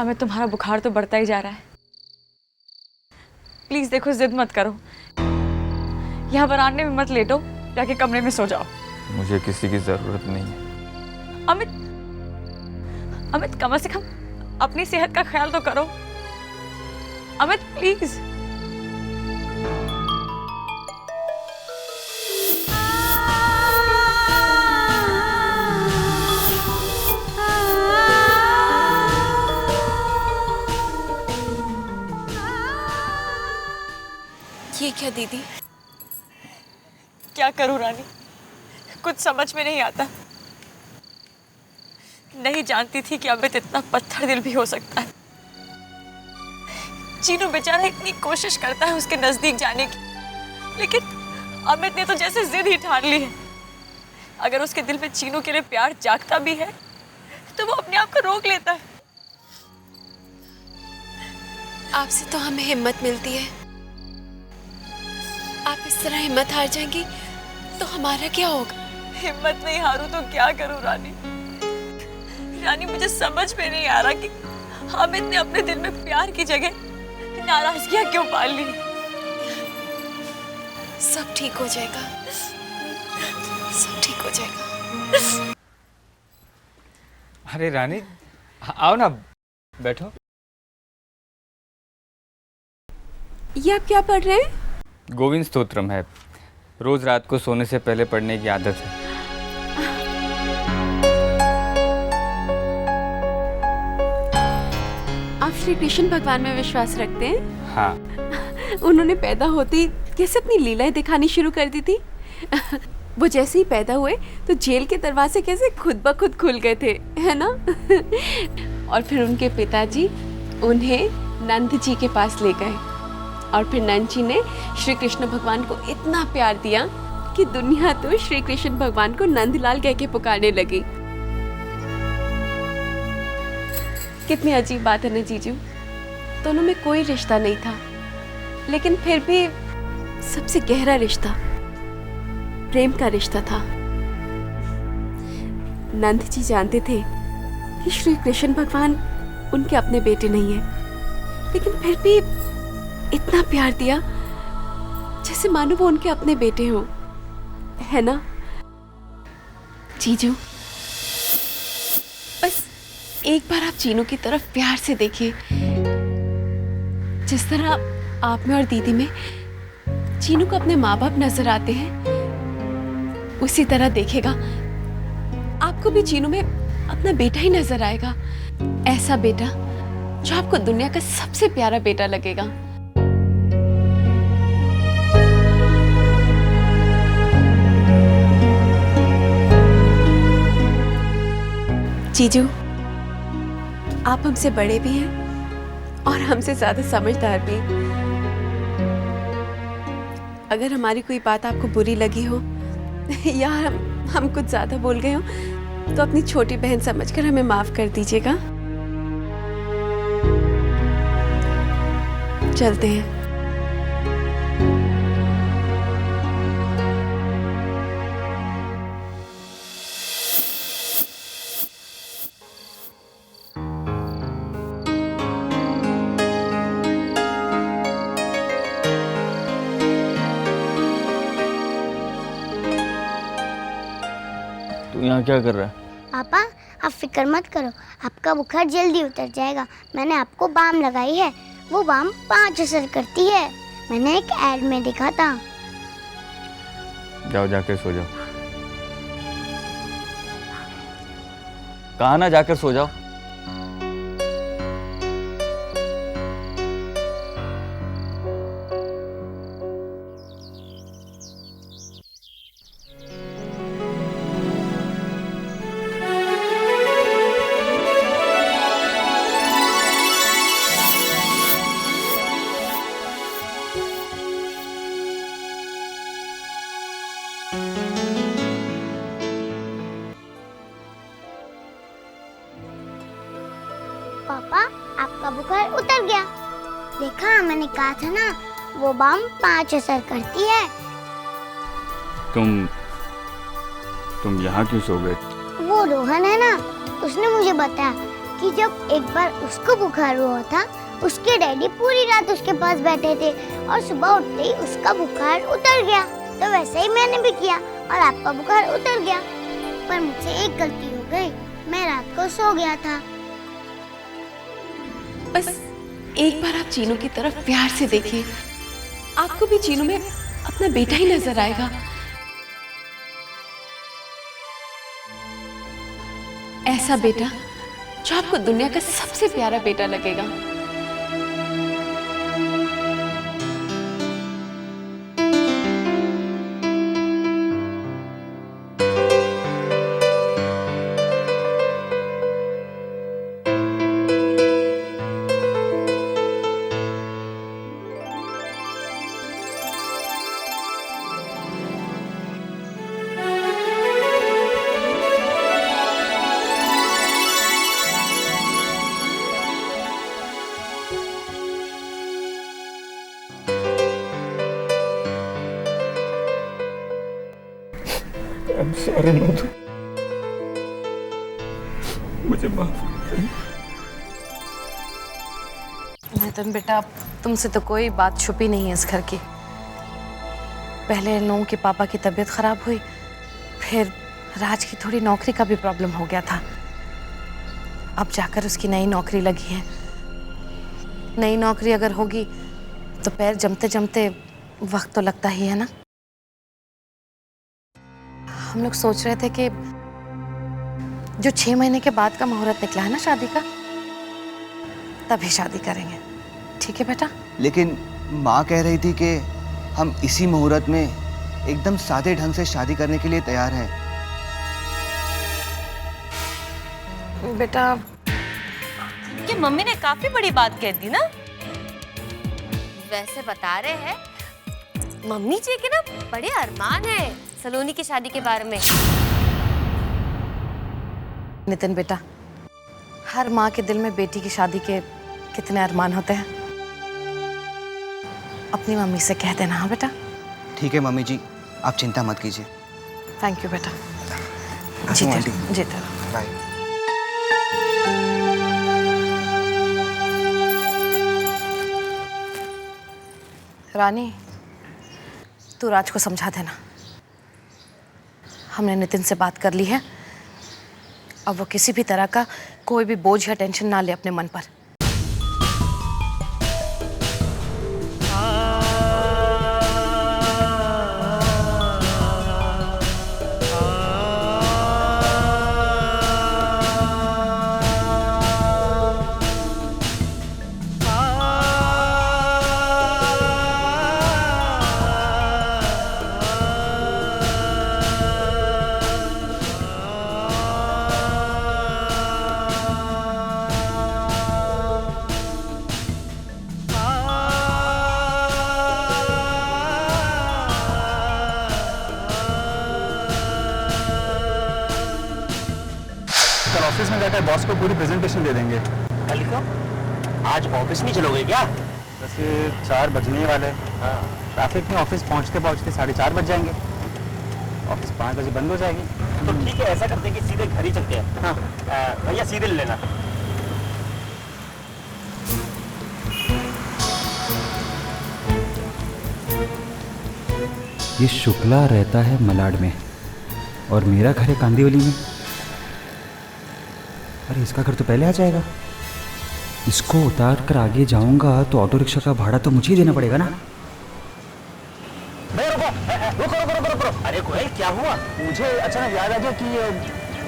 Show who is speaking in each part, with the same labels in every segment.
Speaker 1: अमित, तुम्हारा बुखार तो बढ़ता ही जा रहा है। प्लीज देखो, जिद मत करो। यहाँ वरांडे में मत लेटो, जाके कमरे में सो जाओ।
Speaker 2: मुझे किसी की जरूरत नहीं है।
Speaker 1: अमित, अमित कम से कम अपनी सेहत का ख्याल तो करो। अमित प्लीज।
Speaker 3: ये क्या दीदी?
Speaker 1: क्या करूं रानी, कुछ समझ में नहीं आता। नहीं जानती थी कि अमित इतना पत्थर दिल भी हो सकता है। चीनू बेचारा इतनी कोशिश करता है उसके नजदीक जाने की, लेकिन अमित ने तो जैसे जिद ही ठान ली है। अगर उसके दिल में चीनू के लिए प्यार जागता भी है तो वो अपने आप को रोक लेता है।
Speaker 3: आपसे तो हमें हिम्मत मिलती है, आप इस तरह हिम्मत हार जाएंगी तो हमारा क्या होगा?
Speaker 1: हिम्मत नहीं हारूं तो क्या करूं रानी? रानी मुझे समझ में नहीं आ रहा कि अमित ने अपने दिल में प्यार की जगह नाराजगियां क्यों पाल ली।
Speaker 3: सब ठीक हो जाएगा, सब ठीक हो जाएगा।
Speaker 2: अरे रानी, आओ ना, बैठो।
Speaker 3: ये आप क्या पढ़ रहे हैं?
Speaker 2: गोविंद स्तोत्रम है, रोज रात को सोने से पहले पढ़ने की आदत है।
Speaker 3: आप श्री कृष्ण भगवान में विश्वास रखते हैं?
Speaker 2: हाँ।
Speaker 3: उन्होंने पैदा होते ही कैसे अपनी लीलाएं दिखानी शुरू कर दी थी। वो जैसे ही पैदा हुए तो जेल के दरवाजे कैसे खुद ब खुद खुल गए थे, है ना? और फिर उनके पिताजी उन्हें नंद जी के पास ले गए और फिर नंद जी ने श्री कृष्ण भगवान को इतना प्यार दिया कि दुनिया तो श्री कृष्ण भगवान को नंदलाल कह के पुकारने लगी। कितनी अजीब बात है ना जीजू, दोनों में कोई रिश्ता नहीं था, लेकिन फिर भी सबसे गहरा रिश्ता प्रेम का रिश्ता था। नंद जी जानते थे कि श्री कृष्ण भगवान उनके अपने बेटे नहीं है, लेकिन फिर भी इतना प्यार दिया जैसे मानो वो उनके अपने बेटे हो, है ना जीजू? बस एक बार आप चीनू की तरफ प्यार से देखिए। जिस तरह आप में और दीदी में चीनू को अपने माँ बाप नजर आते हैं, उसी तरह देखेगा आपको भी चीनू में अपना बेटा ही नजर आएगा। ऐसा बेटा जो आपको दुनिया का सबसे प्यारा बेटा लगेगा। जीजू, आप हमसे बड़े भी हैं और हमसे ज्यादा समझदार भी। अगर हमारी कोई बात आपको बुरी लगी हो या हम कुछ ज्यादा बोल गए हो तो अपनी छोटी बहन समझकर हमें माफ कर दीजिएगा। चलते हैं।
Speaker 2: तू यहाँ क्या कर रहा है?
Speaker 4: पापा आप फिक्र मत करो, आपका बुखार जल्दी उतर जाएगा। मैंने आपको बाम लगाई है, वो बाम 5 असर करती है। मैंने एक ऐड में देखा था।
Speaker 2: जाओ, जाकर सो जाओ। कहा ना, जाकर सो जाओ।
Speaker 4: पापा आपका बुखार उतर गया। देखा, मैंने कहा था ना, वो बाम 5 असर करती है।
Speaker 2: तुम यहाँ क्यों सो गए?
Speaker 4: वो रोहन है ना, उसने मुझे बताया कि जब एक बार उसको बुखार हुआ था, उसके डैडी पूरी रात उसके पास बैठे थे और सुबह उठते ही उसका बुखार उतर गया। तो वैसे ही मैंने भी किया और आपका बुखार उतर गया। पर मुझसे एक गलती हो गई, मैं रात को सो गया था।
Speaker 3: बस एक बार आप चीनू की तरफ प्यार से देखिए, आपको भी चीनू में अपना बेटा ही नजर आएगा। ऐसा बेटा जो आपको दुनिया का सबसे प्यारा बेटा लगेगा।
Speaker 2: I'm sorry मधु, मुझे माफ कर दे।
Speaker 5: नितिन बेटा, तुमसे तो कोई बात छुपी नहीं है इस घर की। पहले इन लोगों के पापा की तबीयत खराब हुई, फिर राज की थोड़ी नौकरी का भी प्रॉब्लम हो गया था। अब जाकर उसकी नई नौकरी लगी है। नई नौकरी अगर होगी तो पैर जमते जमते वक्त तो लगता ही है ना। हम लोग सोच रहे थे कि जो 6 महीने के बाद का मुहूर्त निकला है ना शादी का, तभी शादी करेंगे। ठीक है बेटा?
Speaker 6: लेकिन माँ कह रही थी कि हम इसी मुहूर्त में एकदम सादे ढंग से शादी करने के लिए तैयार हैं।
Speaker 5: बेटा,
Speaker 7: ये मम्मी ने काफी बड़ी बात कह दी ना। वैसे बता रहे हैं मम्मी जी के ना बड़े अरमान है सलोनी की शादी के बारे में।
Speaker 5: नितिन बेटा, हर माँ के दिल में बेटी की शादी के कितने अरमान होते हैं। अपनी मम्मी से कह देना। हाँ बेटा?
Speaker 6: ठीक है मम्मी जी, आप चिंता मत कीजिए।
Speaker 5: थैंक यू बेटा।
Speaker 6: आंटी।
Speaker 5: जीते रहो।
Speaker 6: बाय।
Speaker 5: रानी, तू राज को समझा देना। हमने नितिन से बात कर ली है। अब वो किसी भी तरह का कोई भी बोझ या टेंशन ना ले अपने मन पर।
Speaker 8: कल ऑफिस में जाकर बॉस को पूरी प्रेजेंटेशन दे देंगे।
Speaker 9: कल क्यों? आज ऑफिस नहीं चलोगे क्या?
Speaker 8: वैसे 4 बजने वाले। हाँ, ट्रैफिक में ऑफिस पहुंचते पहुंचते 4:30 बज जाएंगे। ऑफिस 5 बजे बंद हो जाएगी।
Speaker 9: तो ठीक है, ऐसा करते हैं कि सीधे घर ही चलते हैं।
Speaker 8: हाँ
Speaker 9: भैया सीधे ले लेना।
Speaker 10: ये शुक्ला रहता है मलाड में और मेरा घर है कांदिवली में। अरे इसका घर तो पहले आ जाएगा। इसको उतार कर आगे जाऊंगा तो ऑटो रिक्शा का भाड़ा तो मुझे ही देना पड़ेगा ना।
Speaker 9: भैया रुको। अरे कोयल, क्या हुआ?
Speaker 8: मुझे अचानक याद आ गया कि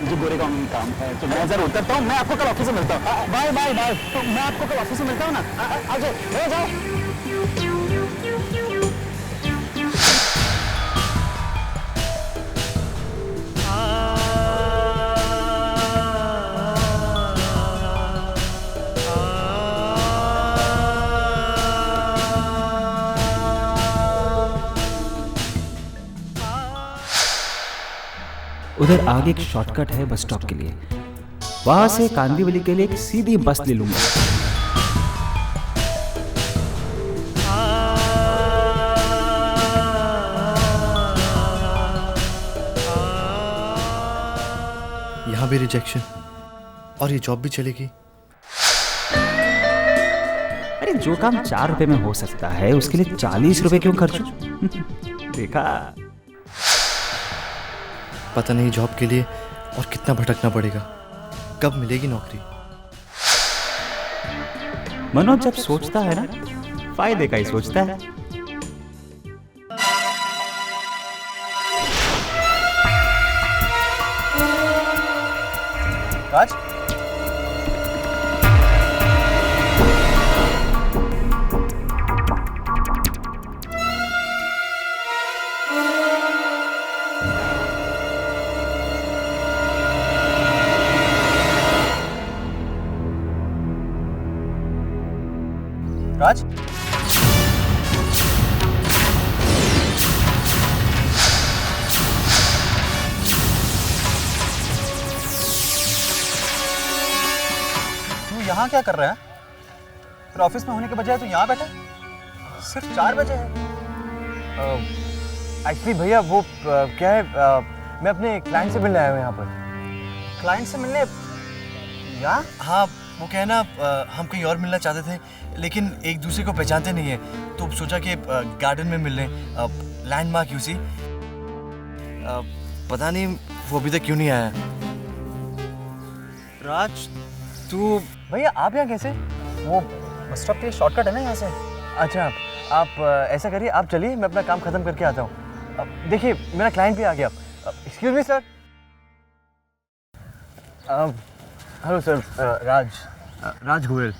Speaker 8: मुझे गोरेगांव में काम है, तो मैं जरा उतरता हूँ। मैं आपको कल ऑफिस में मिलता हूँ। Bye bye bye. तो मैं आपको कल ऑफिस में मिलता हूँ ना। आ जाओ, जाओ।
Speaker 10: उधर आगे एक शॉर्टकट है बस स्टॉप के लिए, वहां से कांदिवली के लिए एक सीधी बस ले लूंगा।
Speaker 11: यहाँ भी रिजेक्शन। और ये जॉब भी चलेगी।
Speaker 10: अरे जो काम 4 रुपए में हो सकता है उसके लिए 40 रुपए क्यों खर्च? देखा?
Speaker 11: पता नहीं जॉब के लिए और कितना भटकना पड़ेगा, कब मिलेगी नौकरी।
Speaker 10: मनोज जब सोचता है ना, फायदे का ही सोचता है।
Speaker 6: राज, राज,
Speaker 11: तू यहाँ क्या कर रहा है? फिर ऑफिस में होने के बजाय तू यहाँ बैठा? सिर्फ 4 बजे है। एक्चुअली भैया वो क्या है, मैं अपने क्लाइंट से मिलने आया हूँ यहाँ पर। क्लाइंट से मिलने यहाँ? हाँ, वो क्या है ना, हम कहीं और मिलना चाहते थे लेकिन एक दूसरे को पहचानते नहीं है, तो सोचा कि गार्डन में मिल लें। Landmark UC. पता नहीं वो अभी तक क्यों नहीं आया। राज तू भैया आप यहाँ कैसे? वो बस स्टॉप के शॉर्टकट है ना यहाँ से। अच्छा, आप ऐसा करिए, आप चलिए, मैं अपना काम खत्म करके आता हूँ। देखिए मेरा क्लाइंट भी आ गया। Excuse me sir. Hello sir, Raj Goyal.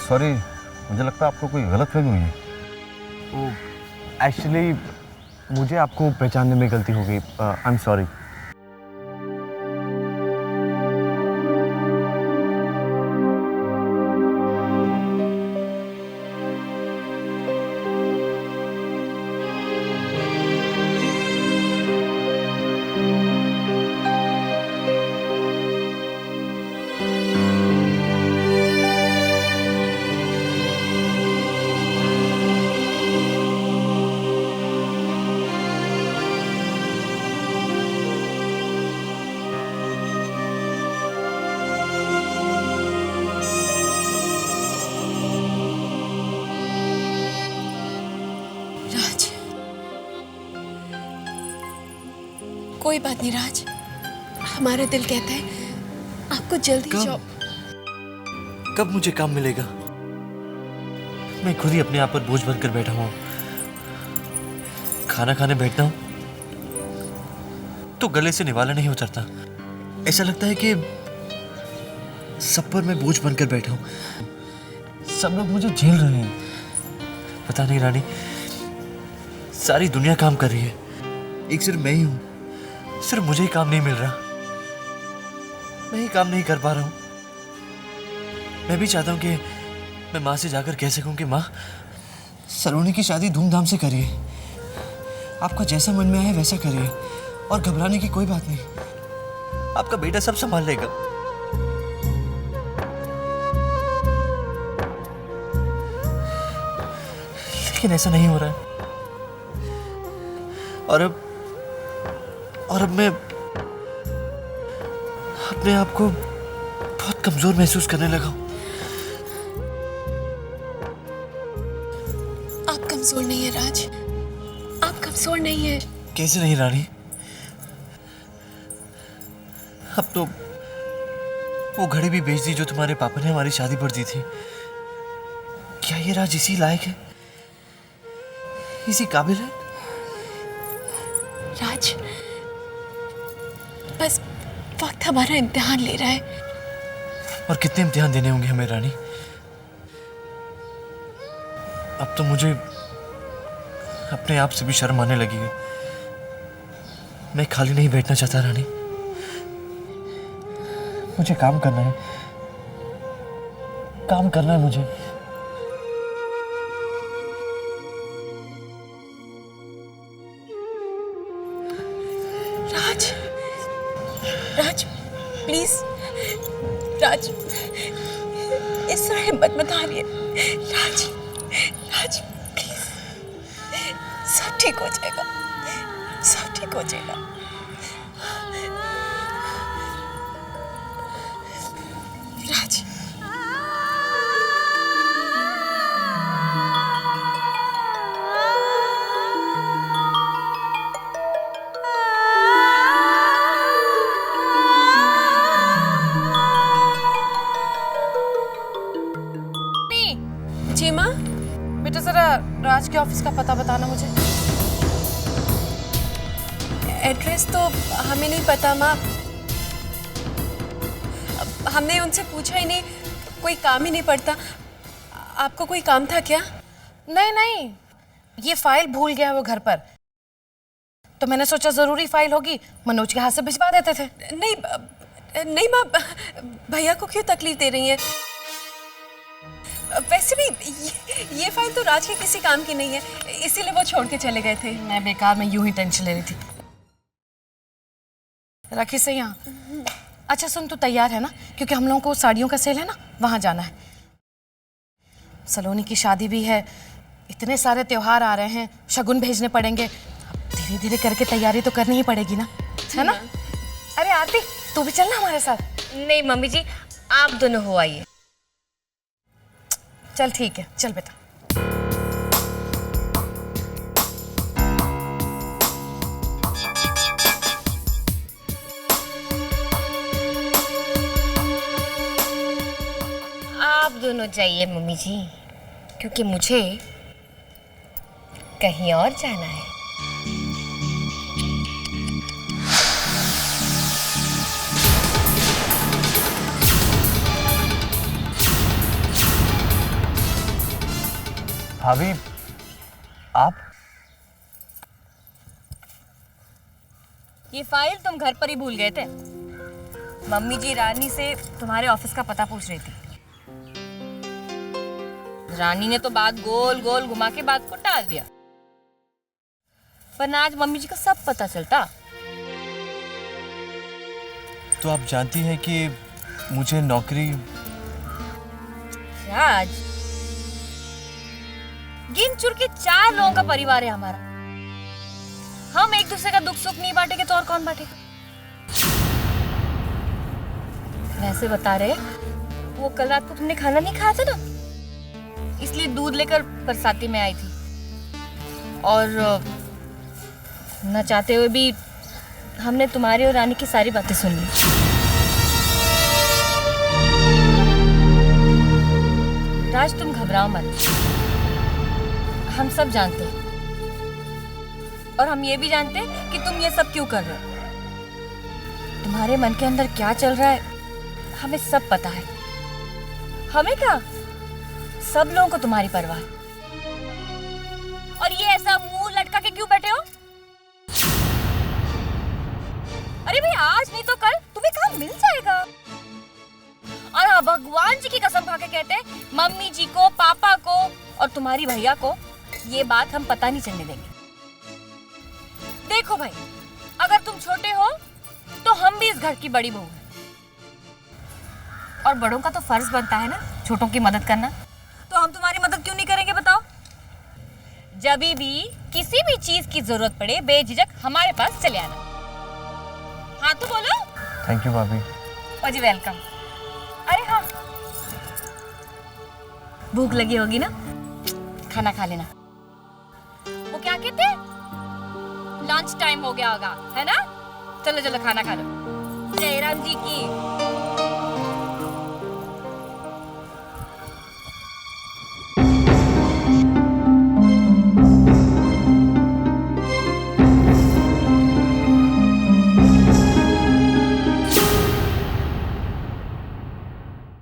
Speaker 12: Sorry, मुझे लगता है आपको कोई गलतफहमी हुई है।
Speaker 11: वो एक्चुअली मुझे आपको पहचानने में गलती हो गई। I am sorry.
Speaker 3: कोई बात नहीं राज, हमारा दिल कहता है आपको जल्दी जॉब।
Speaker 11: कब मुझे काम मिलेगा? मैं खुद ही अपने आप पर बोझ बनकर बैठा हूँ। खाना खाने बैठता हूँ तो गले से निवाला नहीं उतरता। ऐसा लगता है कि सब पर मैं बोझ बनकर बैठा हूँ। सब लोग मुझे झेल रहे हैं। पता नहीं रानी, सारी दुनिया काम कर रही है, एक सिर्फ मैं ही हूँ। सिर्फ मुझे ही काम नहीं मिल रहा, मैं ही काम नहीं कर पा रहा हूँ। मैं भी चाहता हूँ कि मैं माँ से जाकर कह सकूँ कि माँ, सलोनी की शादी धूमधाम से करिए, आपका जैसा मन में आए वैसा करिए और घबराने की कोई बात नहीं, आपका बेटा सब संभाल लेगा। लेकिन ऐसा नहीं हो रहा है। और अब मैं अपने आप को बहुत कमजोर महसूस करने लगा हूं।
Speaker 3: आप कमजोर नहीं है राज, आप कमजोर नहीं है।
Speaker 11: कैसे नहीं रानी? अब तो वो घड़ी भी बेच दी जो तुम्हारे पापा ने हमारी शादी पर दी थी। क्या ये राज इसी लायक है, इसी काबिल है?
Speaker 3: राज, बस वक्त हमारा इम्तिहान ले रहा है।
Speaker 11: और कितने इम्तिहान देने होंगे हमें रानी? अब तो मुझे अपने आप से भी शर्म आने लगी है। मैं खाली नहीं बैठना चाहता रानी, मुझे काम करना है, काम करना है मुझे।
Speaker 3: राज, राज प्लीज, राज इस तरह हिम्मत मत हारिए। राज, राज प्लीज, सब ठीक हो जाएगा, सब ठीक हो जाएगा। राज, जी माँ।
Speaker 5: बेटा जरा राज के ऑफिस का पता बताना मुझे।
Speaker 3: एड्रेस तो हमें नहीं पता माँ, हमने उनसे पूछा ही नहीं, कोई काम ही नहीं पड़ता। आपको कोई काम था क्या?
Speaker 5: नहीं नहीं, ये फाइल भूल गया वो घर पर, तो मैंने सोचा जरूरी फाइल होगी, मनोज के हाथ से भिजवा देते थे।
Speaker 3: नहीं नहीं माँ, भैया को क्यों तकलीफ दे रही है? वैसे भी ये फाइल तो राज के किसी काम की नहीं है, इसीलिए वो छोड़ के चले गए थे।
Speaker 5: मैं बेकार में यूं ही टेंशन ले रही थी। रखी से यहाँ। अच्छा सुन, तू तैयार है ना? क्योंकि हम लोगों को साड़ियों का सेल है ना, वहां जाना है। सलोनी की शादी भी है, इतने सारे त्योहार आ रहे हैं, शगुन भेजने पड़ेंगे। धीरे धीरे करके तैयारी तो करनी ही पड़ेगी ना, है ना? अरे आरती, तू भी चलना हमारे साथ।
Speaker 7: नहीं मम्मी जी, आप दोनों हो आइए।
Speaker 5: चल ठीक है, चल बेटा।
Speaker 7: आप दोनों जाइए मम्मी जी, क्योंकि मुझे कहीं और जाना है।
Speaker 11: भाभी, आप?
Speaker 1: ये फाइल तुम घर पर ही भूल गए थे। मम्मी जी रानी से तुम्हारे ऑफिस का पता पूछ रही थी। रानी ने तो बात गोल गोल घुमा के बात को टाल दिया, वरना आज मम्मी जी को सब पता चलता।
Speaker 11: तो आप जानती हैं कि मुझे नौकरी...
Speaker 1: राज, गिन चुन के 4 लोगों का परिवार है हमारा। हम एक दूसरे का दुख सुख नहीं बांटेंगे तो और कौन बांटेगा? वैसे बता रहे, वो कल रात को तुमने खाना नहीं खाया था ना, इसलिए दूध लेकर बरसाती में आई थी, और न चाहते हुए भी हमने तुम्हारी और रानी की सारी बातें सुन ली। राज, तुम घबराओ मत, हम सब जानते हैं, और हम ये भी जानते हैं कि तुम ये सब क्यों कर रहे हो। तुम्हारे मन के अंदर क्या चल रहा है हमें सब पता है। हमें क्या, सब लोगों को तुम्हारी परवाह है। और ये ऐसा मुंह लटका के क्यों बैठे हो? अरे भाई, आज नहीं तो कल तुम्हें काम मिल जाएगा। और हाँ, भगवान जी की कसम खा के कहते हैं, मम्मी जी को, पापा को और तुम्हारी भैया को ये बात हम पता नहीं चलने देंगे। देखो भाई, अगर तुम छोटे हो तो हम भी इस घर की बड़ी बहू हैं, और बड़ों का तो फर्ज बनता है ना छोटों की मदद करना। तो हम तुम्हारी मदद क्यों नहीं करेंगे बताओ? जब भी किसी भी चीज की जरूरत पड़े, बेझिझक हमारे पास चले आना। हाँ तो बोलो।
Speaker 11: थैंक यू भाभी।
Speaker 1: ओ जी, वेलकम। अरे हाँ, भूख लगी होगी ना, खाना खा लेना। वो क्या कहते हैं, लंच टाइम हो गया होगा, है ना? चलो चलो खाना खा लो। जयराम जी की